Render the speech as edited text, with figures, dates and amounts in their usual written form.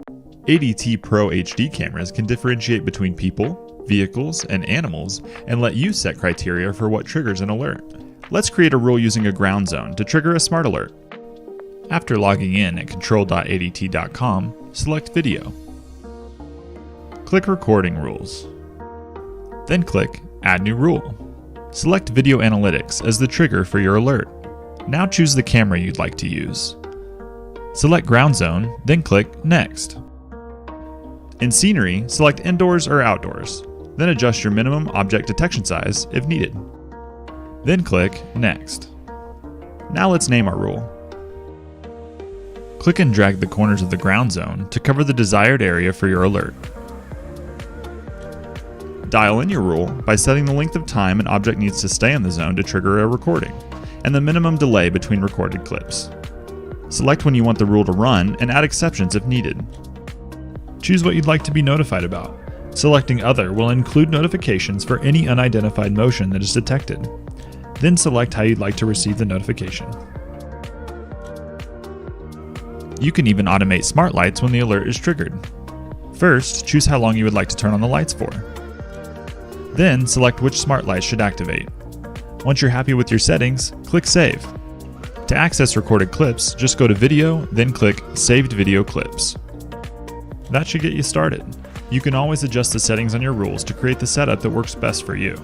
ADT Pro HD cameras can differentiate between people, vehicles, and animals and let you set criteria for what triggers an alert. Let's create a rule using a ground zone to trigger a smart alert. After logging in at control.adt.com, select Video. Click Recording Rules. Then click Add New Rule. Select Video Analytics as the trigger for your alert. Now choose the camera you'd like to use. Select Ground Zone, then click Next. In Scenery, select Indoors or Outdoors, then adjust your minimum object detection size if needed. Then click Next. Now let's name our rule. Click and drag the corners of the ground zone to cover the desired area for your alert. Dial in your rule by setting the length of time an object needs to stay in the zone to trigger a recording, and the minimum delay between recorded clips. Select when you want the rule to run and add exceptions if needed. Choose what you'd like to be notified about. Selecting Other will include notifications for any unidentified motion that is detected. Then select how you'd like to receive the notification. You can even automate smart lights when the alert is triggered. First, choose how long you would like to turn on the lights for. Then select which smart light should activate. Once you're happy with your settings, click Save. To access recorded clips, just go to Video, then click Saved Video Clips. That should get you started. You can always adjust the settings on your rules to create the setup that works best for you.